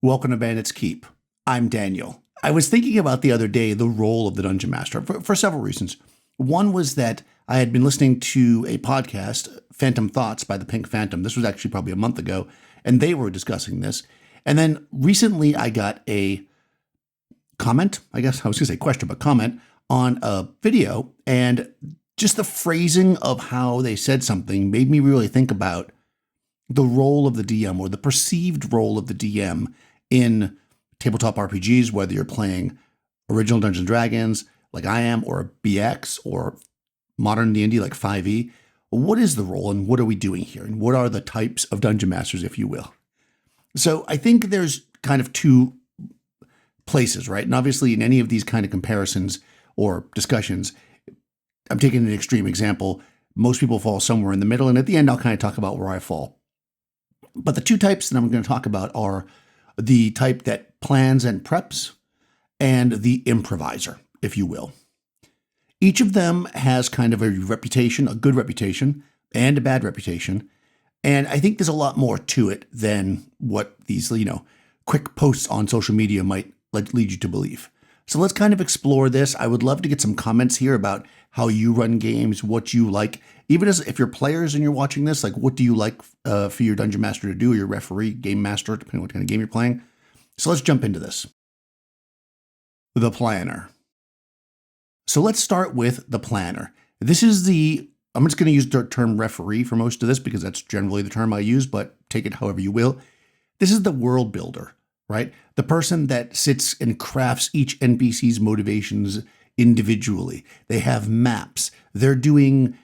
Welcome to Bandit's Keep. I'm Daniel. I was thinking about the other day the role of the Dungeon Master for several reasons. One was that I had been listening to a podcast, Phantom Thoughts by the Pink Phantom. This was actually probably a month ago, and they were discussing this. And then recently I got a comment, I guess I was going to say question, but comment on a video, and just the phrasing of how they said something made me really think about the role of the DM, or the perceived role of the DM in tabletop RPGs, whether you're playing original Dungeons & Dragons like I am, or BX, or modern D&D like 5e. What is the role, and what are we doing here? And what are the types of Dungeon Masters, if you will? So I think there's kind of two places, right? And obviously in any of these kind of comparisons or discussions, I'm taking an extreme example. Most people fall somewhere in the middle, and at the end I'll kind of talk about where I fall. But the two types that I'm going to talk about are the type that plans and preps, and the improviser, if you will. Each of them has kind of a reputation, a good reputation and a bad reputation. And I think there's a lot more to it than what these, quick posts on social media might lead you to believe. So let's kind of explore this. I would love to get some comments here about how you run games, what you like. Even as if you're players and you're watching this, like what do you like for your Dungeon Master to do, or your referee, game master, depending on what kind of game you're playing. So let's jump into this. The planner. So let's start with the planner. This is I'm just going to use the term referee for most of this because that's generally the term I use, but take it however you will. This is the world builder, right? The person that sits and crafts each NPC's motivations individually. They have maps. They're doing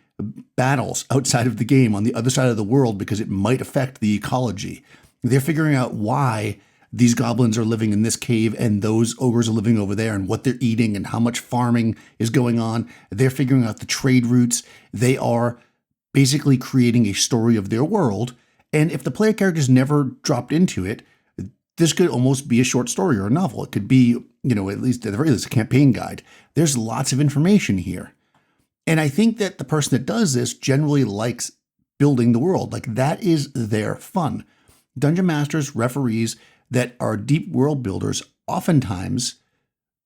battles outside of the game on the other side of the world because it might affect the ecology. They're figuring out why these goblins are living in this cave and those ogres are living over there, and what they're eating and how much farming is going on. They're figuring out the trade routes. They are basically creating a story of their world. And if the player characters never dropped into it, this could almost be a short story or a novel. It could be, at least at the very least, a campaign guide. There's lots of information here. And I think that the person that does this generally likes building the world. Like, that is their fun. Dungeon masters, referees that are deep world builders oftentimes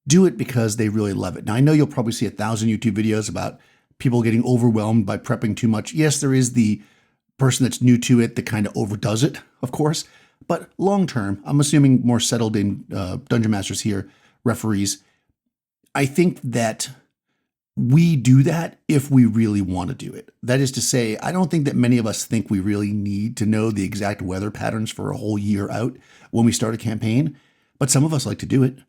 do it because they really love it. Now, I know you'll probably see 1,000 YouTube videos about people getting overwhelmed by prepping too much. Yes, there is the person that's new to it that kind of overdoes it, of course. But long term, I'm assuming more settled in Dungeon Masters here, referees, I think that we do that if we really want to do it. That is to say, I don't think that many of us think we really need to know the exact weather patterns for a whole year out when we start a campaign, but some of us like to do it.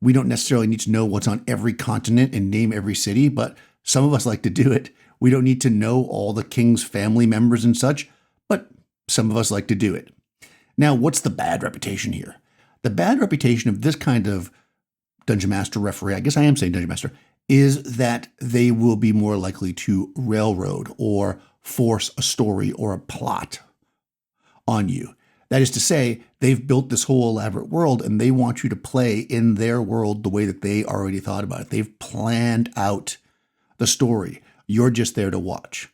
We don't necessarily need to know what's on every continent and name every city, but some of us like to do it. We don't need to know all the king's family members and such, but some of us like to do it. Now, what's the bad reputation here? The bad reputation of this kind of Dungeon Master referee, I guess I am saying Dungeon Master, is that they will be more likely to railroad or force a story or a plot on you. That is to say, they've built this whole elaborate world and they want you to play in their world the way that they already thought about it. They've planned out the story. You're just there to watch.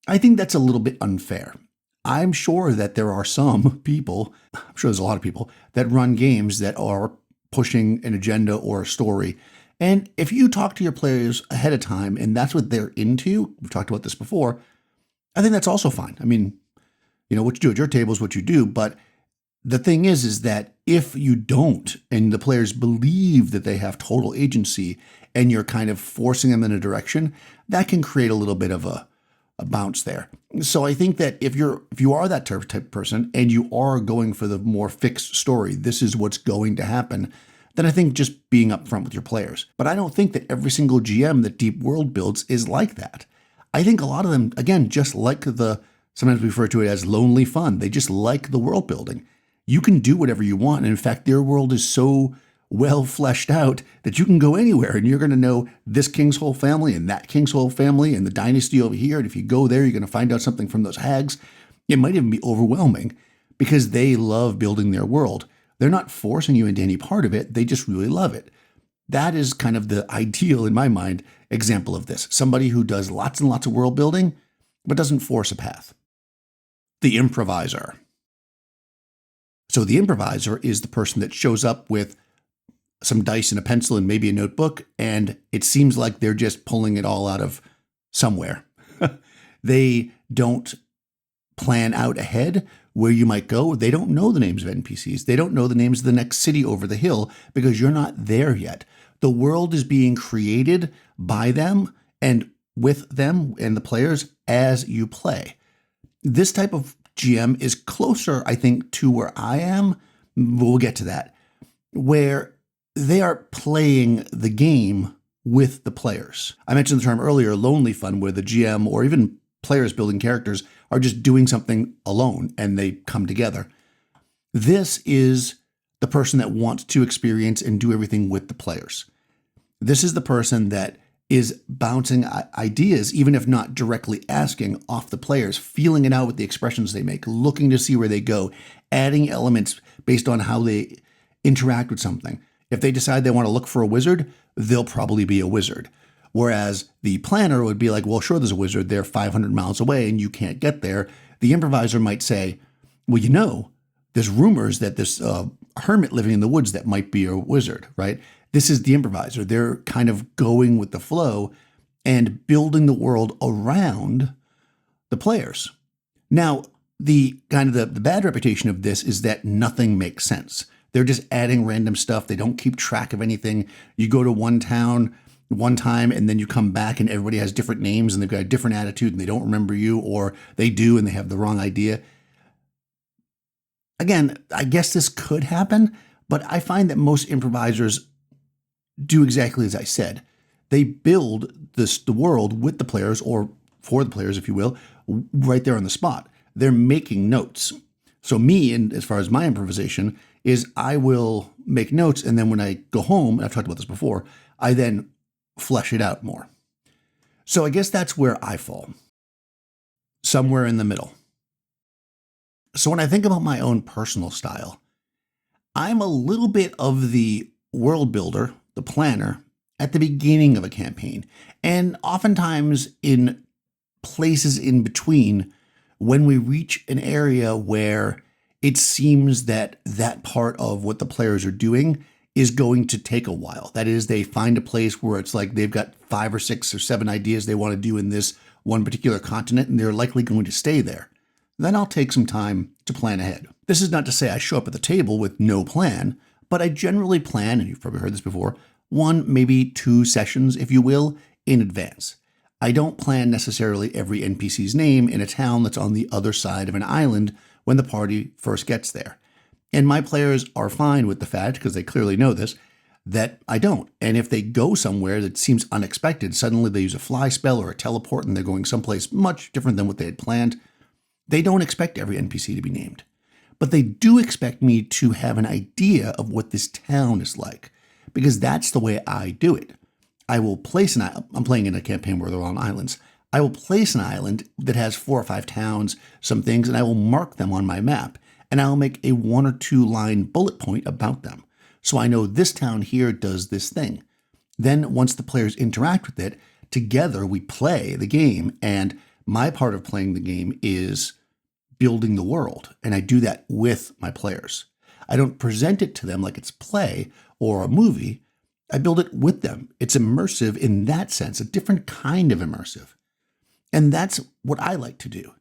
I think that's a little bit unfair. I'm sure that there are some people, I'm sure there's a lot of people, that run games that are pushing an agenda or a story. And if you talk to your players ahead of time and that's what they're into, we've talked about this before, I think that's also fine. I mean, what you do at your table is what you do. But the thing is that if you don't, and the players believe that they have total agency and you're kind of forcing them in a direction, that can create a little bit of a bounce there. So I think that if you are that type of person and you are going for the more fixed story, this is what's going to happen, then I think just being upfront with your players. But I don't think that every single GM that Deep World builds is like that. I think a lot of them, again, just like sometimes we refer to it as lonely fun. They just like the world building. You can do whatever you want. And in fact, their world is so well fleshed out that you can go anywhere and you're going to know this king's whole family and that king's whole family and the dynasty over here. And if you go there, you're going to find out something from those hags. It might even be overwhelming because they love building their world. They're not forcing you into any part of it. They just really love it. That is kind of the ideal, in my mind, example of this. Somebody who does lots and lots of world building, but doesn't force a path. The improviser. So the improviser is the person that shows up with some dice and a pencil and maybe a notebook, and it seems like they're just pulling it all out of somewhere. They don't plan out ahead where you might go. They don't know the names of NPCs. They don't know the names of the next city over the hill because you're not there yet. The world is being created by them and with them and the players as you play. This type of GM is closer, I think, to where I am. We'll get to that, where they are playing the game with the players. I mentioned the term earlier, lonely fun, where the GM or even players building characters are just doing something alone and they come together. This is the person that wants to experience and do everything with the players. This is the person that is bouncing ideas, even if not directly asking, off the players, feeling it out with the expressions they make, looking to see where they go, adding elements based on how they interact with something. If they decide they want to look for a wizard, they'll probably be a wizard. Whereas the planner would be like, well, sure, there's a wizard there 500 miles away and you can't get there. The improviser might say, well, there's rumors that there's a hermit living in the woods that might be a wizard, right? This is the improviser. They're kind of going with the flow and building the world around the players. Now, the bad reputation of this is that nothing makes sense. They're just adding random stuff. They don't keep track of anything. You go to one town one time and then you come back and everybody has different names and they've got a different attitude and they don't remember you, or they do and they have the wrong idea. Again, I guess this could happen, but I find that most improvisers do exactly as I said. They build the world with the players, or for the players, if you will, right there on the spot. They're making notes. So me, and as far as my improvisation, is I will make notes, and then when I go home, and I've talked about this before, I then flesh it out more. So I guess that's where I fall. Somewhere in the middle. So when I think about my own personal style, I'm a little bit of the world builder, the planner, at the beginning of a campaign, and oftentimes in places in between when we reach an area where it seems that that part of what the players are doing is going to take a while. That is, they find a place where it's like they've got 5 or 6 or 7 ideas they want to do in this one particular continent, and they're likely going to stay there. Then I'll take some time to plan ahead. This is not to say I show up at the table with no plan, but I generally plan, and you've probably heard this before, 1, maybe 2 sessions, if you will, in advance. I don't plan necessarily every NPC's name in a town that's on the other side of an island when the party first gets there. And my players are fine with the fact, because they clearly know this, that I don't. And if they go somewhere that seems unexpected, suddenly they use a fly spell or a teleport and they're going someplace much different than what they had planned, they don't expect every NPC to be named. But they do expect me to have an idea of what this town is like, because that's the way I do it. I will place an island. I'm playing in a campaign where they're on islands. I will place an island that has 4 or 5 towns, some things, and I will mark them on my map. And I'll make a 1 or 2 line bullet point about them. So I know this town here does this thing. Then once the players interact with it, together we play the game. And my part of playing the game is building the world. And I do that with my players. I don't present it to them like it's play or a movie. I build it with them. It's immersive in that sense, a different kind of immersive. And that's what I like to do.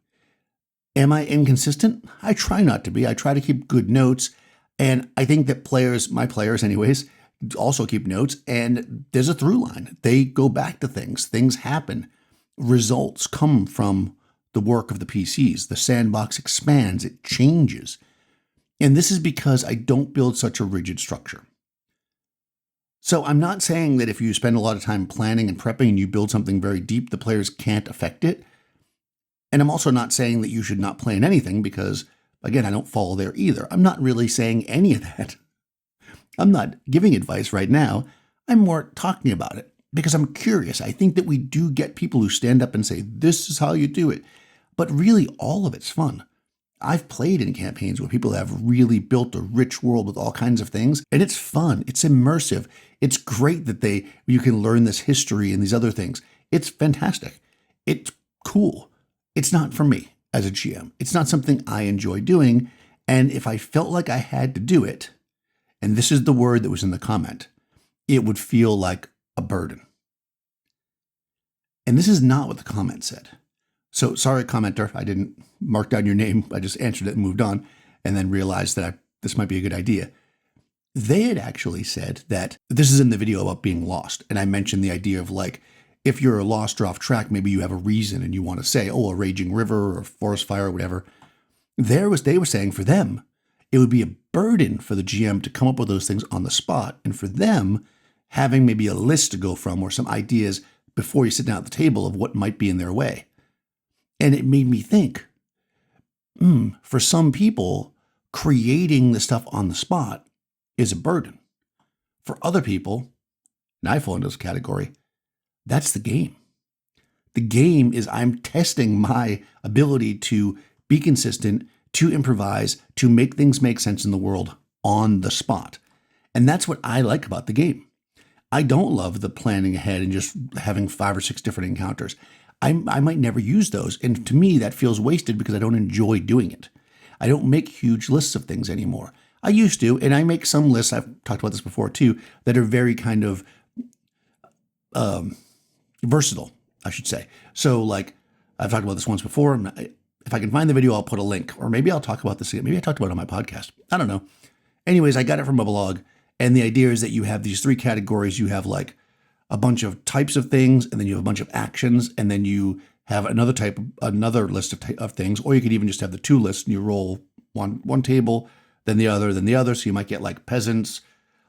Am I inconsistent? I try not to be. I try to keep good notes. And I think that players, my players anyways, also keep notes. And there's a through line. They go back to things. Things happen. Results come from the work of the PCs. The sandbox expands. It changes. And this is because I don't build such a rigid structure. So I'm not saying that if you spend a lot of time planning and prepping and you build something very deep, the players can't affect it. And I'm also not saying that you should not plan anything because, again, I don't follow there either. I'm not really saying any of that. I'm not giving advice right now. I'm more talking about it because I'm curious. I think that we do get people who stand up and say, this is how you do it. But really, all of it's fun. I've played in campaigns where people have really built a rich world with all kinds of things, and it's fun. It's immersive. It's great that you can learn this history and these other things. It's fantastic. It's cool. It's not for me as a GM. It's not something I enjoy doing, And if I felt like I had to do it, and this is the word that was in the comment, it would feel like a burden. And this is not what the comment said. So sorry, commenter, I didn't mark down your name. I just answered it and moved on, and then realized that this might be a good idea. They had actually said that this is in the video about being lost. And I mentioned the idea of like, if you're lost or off track, maybe you have a reason and you want to say, oh, a raging river or a forest fire or whatever. They were saying for them, it would be a burden for the GM to come up with those things on the spot. And for them, having maybe a list to go from or some ideas before you sit down at the table of what might be in their way. And it made me think, for some people, creating the stuff on the spot is a burden. For other people, and I fall into this category, that's the game. The game is I'm testing my ability to be consistent, to improvise, to make things make sense in the world on the spot. And that's what I like about the game. I don't love the planning ahead and just having 5 or 6 different encounters. I might never use those. And to me, that feels wasted because I don't enjoy doing it. I don't make huge lists of things anymore. I used to, and I make some lists, I've talked about this before too, that are very kind of versatile, I should say. So like, I've talked about this once before. If I can find the video, I'll put a link, or maybe I'll talk about this again. Maybe I talked about it on my podcast. I don't know. Anyways, I got it from a blog. And the idea is that you have these 3 categories. You have like a bunch of types of things, and then you have a bunch of actions, and then you have another list of things, or you could even just have the 2 lists and you roll one table, then the other. So you might get like peasants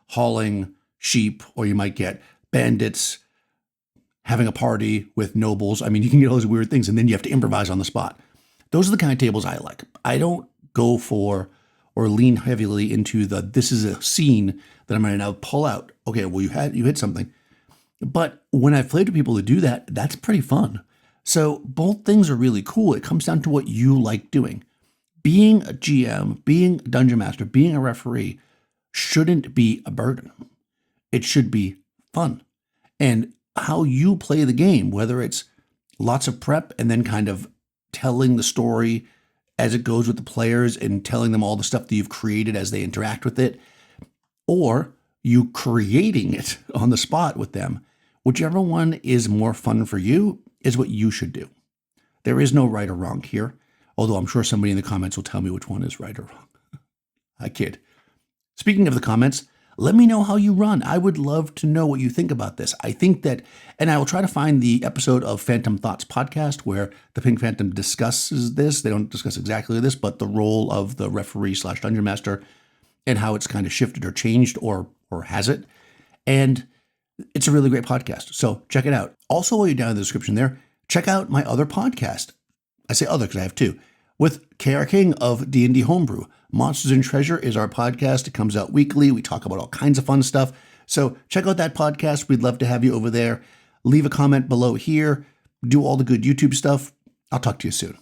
hauling sheep, or you might get bandits having a party with nobles. I mean, you can get all those weird things, and then you have to improvise on the spot. Those are the kind of tables I like. I don't go for or lean heavily into this is a scene that I'm going to now pull out. Okay, well, you hit something. But when I've played with people who do that, that's pretty fun. So both things are really cool. It comes down to what you like doing. Being a GM, being a dungeon master, being a referee shouldn't be a burden. It should be fun. And how you play the game, whether it's lots of prep and then kind of telling the story as it goes with the players and telling them all the stuff that you've created as they interact with it, or you creating it on the spot with them, whichever one is more fun for you is what you should do. There is no right or wrong here, although I'm sure somebody in the comments will tell me which one is right or wrong. I kid. Speaking of the comments, let me know how you run. I would love to know what you think about this. I think that, and I will try to find the episode of Phantom Thoughts podcast where the Pink Phantom discusses this. They don't discuss exactly this, but the role of the referee / dungeon master and how it's kind of shifted or changed or has it. And it's a really great podcast. So check it out. Also, while you're down in the description there, check out my other podcast. I say other because I have 2. With Cary King of D&D Homebrew. Monsters and Treasure is our podcast. It comes out weekly. We talk about all kinds of fun stuff. So check out that podcast. We'd love to have you over there. Leave a comment below here. Do all the good YouTube stuff. I'll talk to you soon.